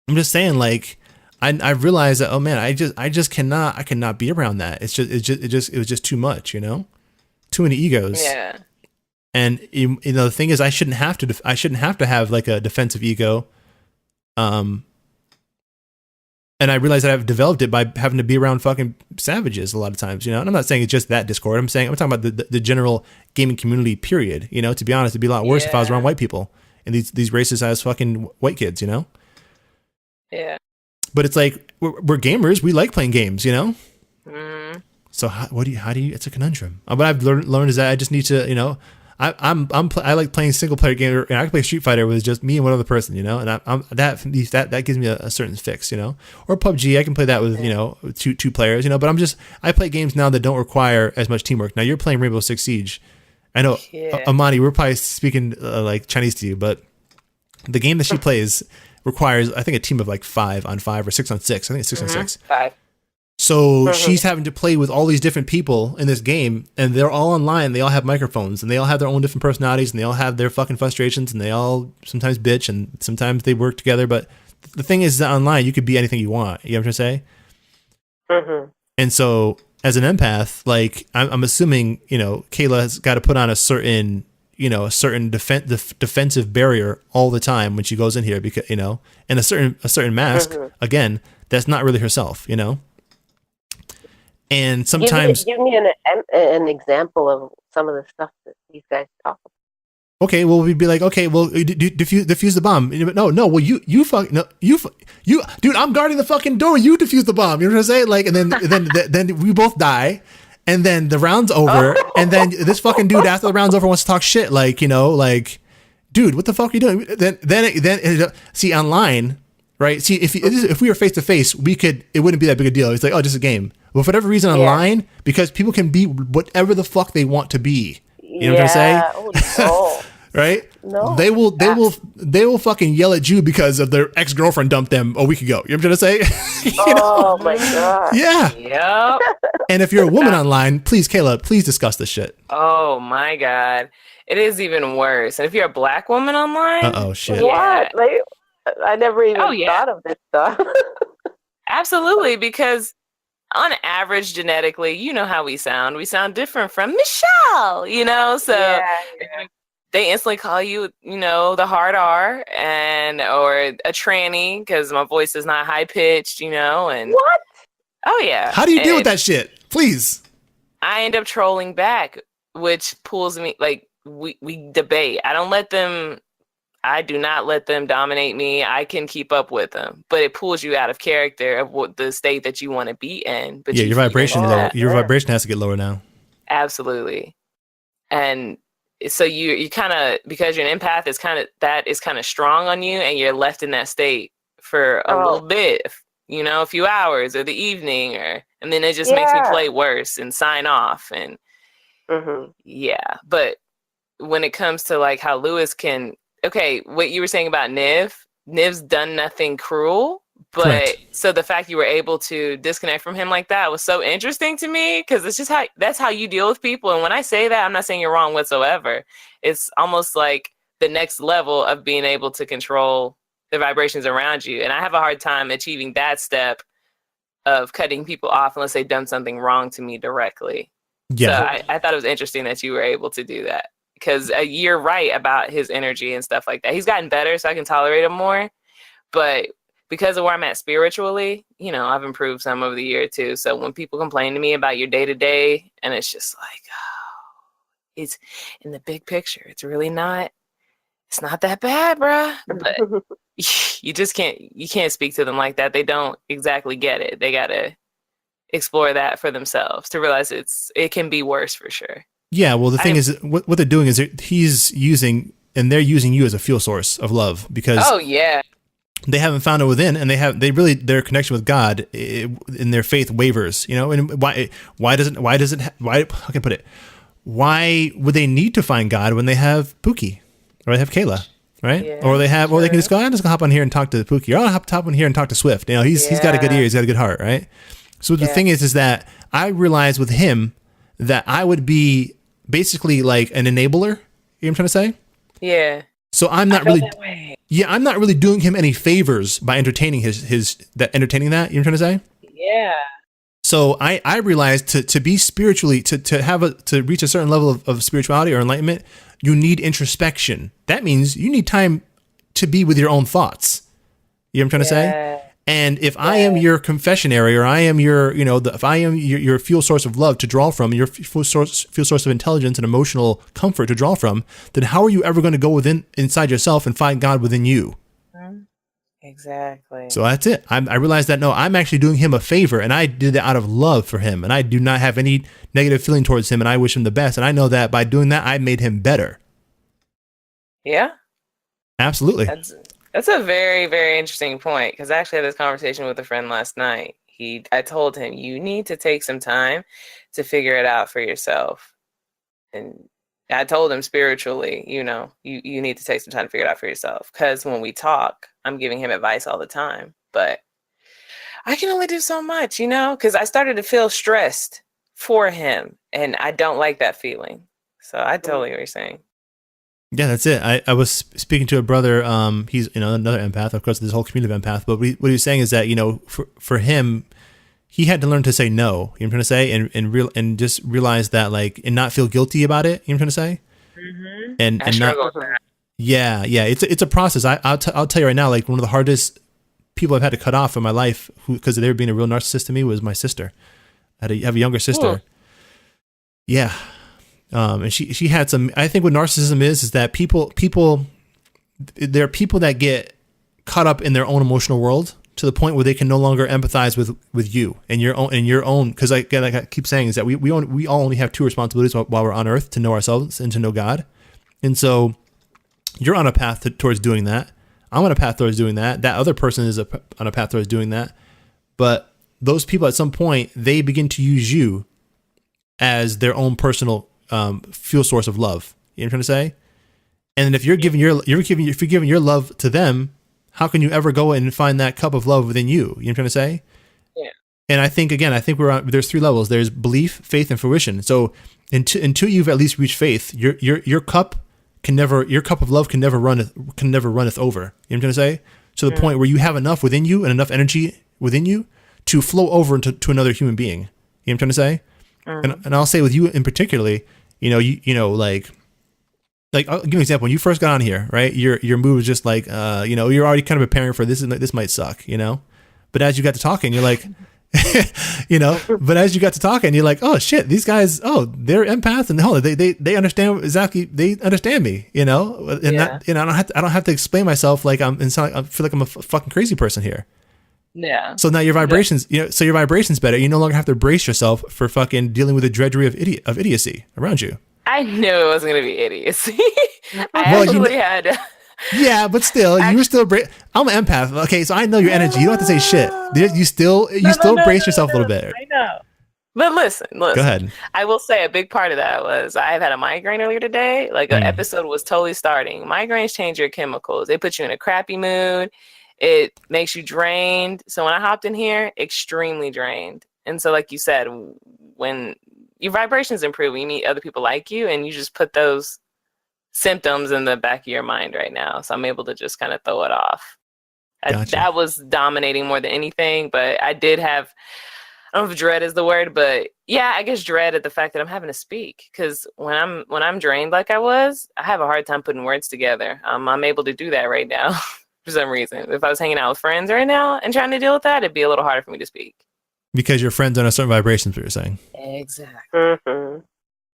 I'm just saying, like, I realized that, oh man, I cannot be around that. It was just too much. You know, too many egos. Yeah. And you know, the thing is, I shouldn't have to have like a defensive ego. And I realized that I've developed it by having to be around fucking savages a lot of times, you know. And I'm not saying it's just that Discord. I'm talking about the general gaming community. Period. You know, to be honest, it'd be a lot worse if I was around white people and these racist ass fucking white kids, you know. Yeah. But it's like we're gamers. We like playing games, you know. Mm. So how do you? It's a conundrum. What I've learned is that I just need to, you know. I like playing single player games, and I can play Street Fighter with just me and one other person, you know, and that gives me a certain fix, you know, or PUBG. I can play that with, you know, two players, you know, but I play games now that don't require as much teamwork. Now you're playing Rainbow Six Siege. I know, Amani, we're probably speaking like Chinese to you, but the game that she plays requires, I think, a team of like 5-on-5 or 6-on-6. I think it's 6-on-6. 5. So she's having to play with all these different people in this game, and they're all online. They all have microphones, and they all have their own different personalities, and they all have their fucking frustrations, and they all sometimes bitch, and sometimes they work together. But the thing is that online, you could be anything you want. You know what I'm trying to say? Mm-hmm. And so, as an empath, like I'm assuming, you know, Kayla's got to put on a certain defensive barrier all the time when she goes in here, because, you know, and a certain mask again that's not really herself, you know. And sometimes give me an example of some of the stuff that these guys talk about. Okay, well, we'd be like, okay, well, defuse the bomb. No, well, you dude, I'm guarding the fucking door. You defuse the bomb. You know what I'm saying? Like, and then we both die, and then the round's over, and then this fucking dude after the round's over wants to talk shit, like, you know, like, dude, what the fuck are you doing? Then see online, right? See, if we were face to face, it wouldn't be that big a deal. It's like, oh, just a game. But for whatever reason online, because people can be whatever the fuck they want to be. You know what I'm trying to say? Oh, no. Right? No. They will fucking yell at you because of their ex-girlfriend dumped them a week ago. You know what I'm trying to say? Oh my god. Yeah. Yep. And if you're a woman online, please, Kayla, please discuss this shit. Oh my god. It is even worse. And if you're a black woman online, Uh-oh, shit. What? Like, I never even yeah. thought of this stuff. absolutely, because on average, genetically, you know how we sound. We sound different from Michelle, you know? So they instantly call you, you know, the hard R or a tranny because my voice is not high pitched, you know? And What? oh, yeah. How do you deal with that shit? Please. I end up trolling back, which pulls me, like, we debate. I do not let them dominate me. I can keep up with them, but it pulls you out of character of what the state that you want to be in. But Yeah, your vibration your vibration has to get lower now. Absolutely. And so you kind of, because you're an empath, is kind of strong on you, and you're left in that state for a little bit, you know, a few hours or the evening, and then it just makes me play worse and sign off. And but when it comes to like how Lewis can, okay, what you were saying about Niv's done nothing cruel, but correct. So the fact you were able to disconnect from him like that was so interesting to me, because it's just that's how you deal with people. And when I say that, I'm not saying you're wrong whatsoever. It's almost like the next level of being able to control the vibrations around you. And I have a hard time achieving that step of cutting people off unless they've done something wrong to me directly. Yeah. So I thought it was interesting that you were able to do that. Because you're right about his energy and stuff like that. He's gotten better, so I can tolerate him more. But because of where I'm at spiritually, you know, I've improved some over the year too. So when people complain to me about your day-to-day, and it's just like, it's in the big picture, it's not that bad, bruh. But you can't speak to them like that. They don't exactly get it. They got to explore that for themselves to realize it can be worse for sure. Yeah, well, the thing is, what they're doing is they're using you as a fuel source of love, because they haven't found it within, and their connection with God in their faith wavers, you know. And why how can I put it? Why would they need to find God when they have Pookie or they have Kayla, right? Yeah, or they can just go, I'm just gonna hop on here and talk to Pookie, or I'll hop on here and talk to Swift. You know, he's got a good ear, he's got a good heart, right? So the thing is that I realized with him that I would be basically like an enabler. You know what I'm trying to say? Yeah. So I'm not really doing him any favors by entertaining entertaining that. You know what I'm trying to say? Yeah. So I realized to be spiritually, to reach a certain level of spirituality or enlightenment, you need introspection. That means you need time to be with your own thoughts. You know what I'm trying to say? And if I am your confessionary, or I am your, you know, if I am your fuel source of love to draw from, your fuel source of intelligence and emotional comfort to draw from, then how are you ever going to go inside yourself and find God within you? Exactly. So that's it. I realized that, no, I'm actually doing him a favor, and I did that out of love for him, and I do not have any negative feeling towards him, and I wish him the best. And I know that by doing that, I made him better. Yeah. Absolutely. That's a very, very interesting point, because I actually had this conversation with a friend last night. I told him, you need to take some time to figure it out for yourself. And I told him spiritually, you know, you need to take some time to figure it out for yourself. Because when we talk, I'm giving him advice all the time. But I can only do so much, you know, because I started to feel stressed for him. And I don't like that feeling. So I totally what you're saying. Yeah, that's it. I was speaking to a brother. He's, you know, another empath. Of course, this whole community of empath. But what he was saying is that, you know, for him, he had to learn to say no. You know what I'm trying to say, and just realize that, like, and not feel guilty about it. You know what I'm trying to say, and not. Yeah. It's a process. I'll tell you right now. Like, one of the hardest people I've had to cut off in my life, because they were being a real narcissist to me, was my sister. I have a younger sister. Ooh. Yeah. And she had some, I think what narcissism is that there are people that get caught up in their own emotional world to the point where they can no longer empathize with you and your own, because like I keep saying is that we all only have two responsibilities while we're on earth: to know ourselves and to know God. And so you're on a path towards doing that. I'm on a path towards doing that. That other person is on a path towards doing that. But those people at some point, they begin to use you as their own personal fuel source of love. You know what I'm trying to say? And if you're giving if you're giving your love to them, how can you ever go and find that cup of love within you? You know what I'm trying to say? Yeah. And I think there's 3 levels. There's belief, faith, and fruition. So until you've at least reached faith, your cup of love can never runneth over. You know what I'm trying to say? To the point where you have enough within you and enough energy within you to flow over to another human being. You know what I'm trying to say? And I'll say with you in particularly, like I'll give you an example. When you first got on here, right? Your mood was just like, you're already kind of preparing for this might suck, you know? But as you got to talking, you're like, but as you got to talking, you're like, oh shit, these guys, they're empaths, and they understand exactly, they understand me, and I don't have to explain myself like I feel like I'm a fucking crazy person here. Yeah. So now your vibrations, your vibrations better. You no longer have to brace yourself for fucking dealing with the drudgery of idiocy around you. I knew it wasn't going to be idiocy. Had. Yeah, but still, you were still. I'm an empath. Okay, so I know your energy. You don't have to say shit. You still brace yourself a little bit. I know. But listen. Go ahead. I will say a big part of that was I've had a migraine earlier today. Like an episode was totally starting. Migraines change your chemicals. They put you in a crappy mood. It makes you drained. So when I hopped in here, extremely drained. And so like you said, when your vibrations improve, when you meet other people like you, and you just put those symptoms in the back of your mind right now. So I'm able to just kind of throw it off. Gotcha. That was dominating more than anything, but I did have, I don't know if dread is the word, but yeah, I guess dread at the fact that I'm having to speak, because when I'm drained like I was, I have a hard time putting words together. I'm able to do that right now for some reason. If I was hanging out with friends right now and trying to deal with that, it'd be a little harder for me to speak. Because your friends are on a certain vibration, is what you're saying. Exactly. Mm-hmm.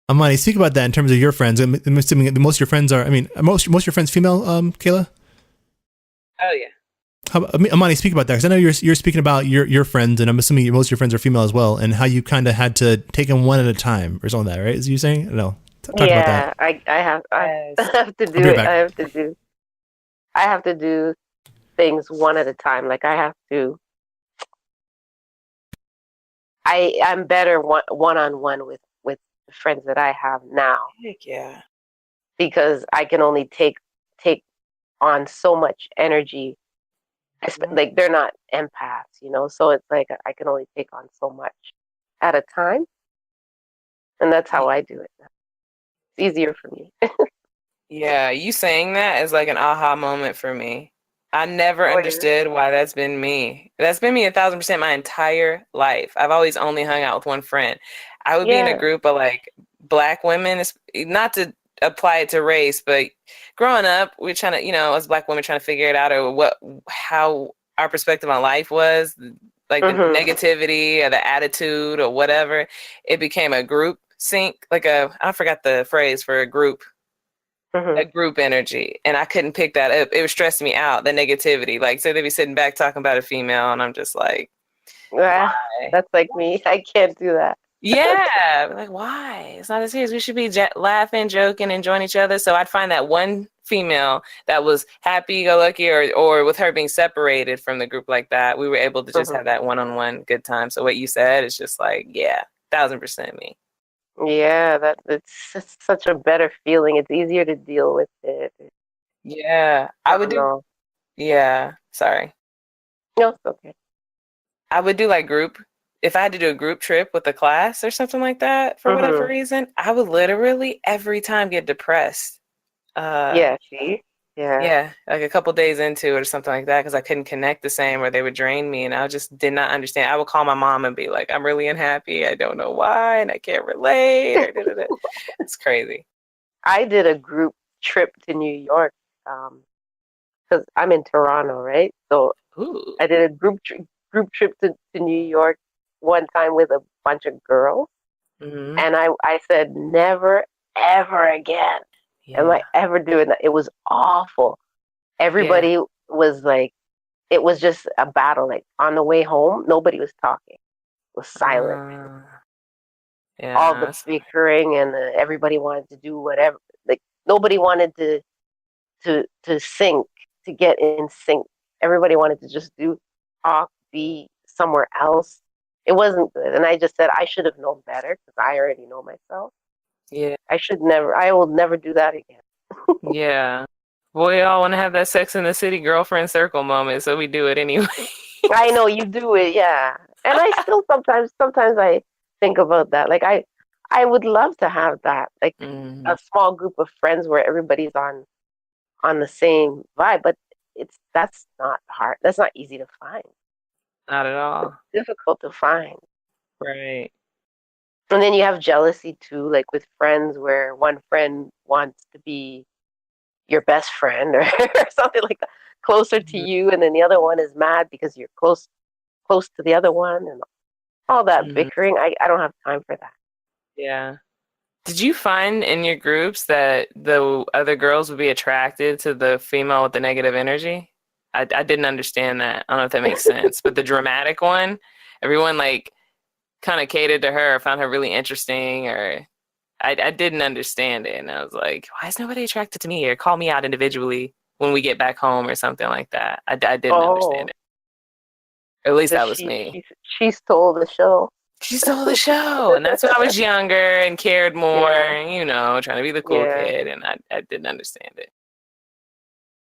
Amani, speak about that in terms of your friends. I'm assuming that most of your friends are, most of your friends female, Kayla? Oh, yeah. Amani, speak about that, because I know you're speaking about your friends, and I'm assuming most of your friends are female as well, and how you kind of had to take them one at a time or something like that, right? Is you saying? No. Talk about that. I have to do it. I have to do things one at a time. Like I'm better one-on-one with the friends that I have now. Heck yeah. Because I can only take on so much energy. Like they're not empaths, so it's like I can only take on so much at a time, and that's how I do it. It's easier for me. Yeah, you saying that is like an aha moment for me. I never understood why that's been me. That's been me 1,000% my entire life. I've always only hung out with one friend. I would be in a group of like Black women, not to apply it to race, but growing up, we're trying to, as Black women trying to figure it out, or how our perspective on life was, like the negativity or the attitude or whatever. It became a group sync, I forgot the phrase for a group. A group energy, and I couldn't pick that up. It was stressing me out, the negativity. Like, so they'd be sitting back talking about a female, and I'm just like, why? That's like me. I can't do that. Yeah, like, why? It's not as serious. We should be laughing, joking, enjoying each other. So I'd find that one female that was happy-go-lucky, or with her being separated from the group like that, we were able to just have that one-on-one good time. So what you said is just like, yeah, 1,000% me. Yeah, it's just such a better feeling. It's easier to deal with it. Yeah, I would do. Yeah, sorry. No, it's okay. I would do like if I had to do a group trip with a class or something like that for whatever reason, I would literally every time get depressed. See? Yeah, like a couple days into it or something like that, because I couldn't connect the same, or they would drain me, and I just did not understand. I would call my mom and be like, I'm really unhappy. I don't know why, and I can't relate. It's crazy. I did a group trip to New York because I'm in Toronto, right? So I did a group trip to New York one time with a bunch of girls, and I said, never, ever again. Am I ever doing that? It was awful. Everybody was like, it was just a battle. Like on the way home, nobody was talking. It was silent. All the bickering, and everybody wanted to do whatever. Like nobody wanted to sync, to get in sync. Everybody wanted to just talk, be somewhere else. It wasn't good. And I just said I should have known better because I already know myself. Yeah. I will never do that again. Yeah. We all want to have that Sex in the City girlfriend circle moment, so we do it anyway. I know you do it, yeah. And I still sometimes I think about that. Like I would love to have that, like Mhm. a small group of friends where everybody's on the same vibe, but that's not hard. That's not easy to find. Not at all. Difficult to find. Right. And then you have jealousy too, like with friends where one friend wants to be your best friend or, or something like that, closer to Mhm. you, and then the other one is mad because you're close to the other one, and all that Mhm. bickering. I don't have time for that. Yeah. Did you find in your groups that the other girls would be attracted to the female with the negative energy? I didn't understand that. I don't know if that makes sense. But the dramatic one, everyone like kind of catered to her, found her really interesting, or I didn't understand it. And I was like, why is nobody attracted to me? Or call me out individually when we get back home or something like that. I didn't understand Oh, it. Or at least because that was me. she stole the show. She stole the show. And that's when I was younger and cared more, Yeah, trying to be the cool yeah, kid. And I didn't understand it.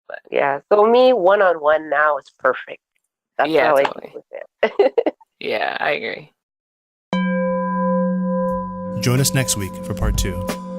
But yeah. So me, one on one now is perfect. That's yeah, how I deal totally. with it. Yeah, I agree. Join us next week for part 2.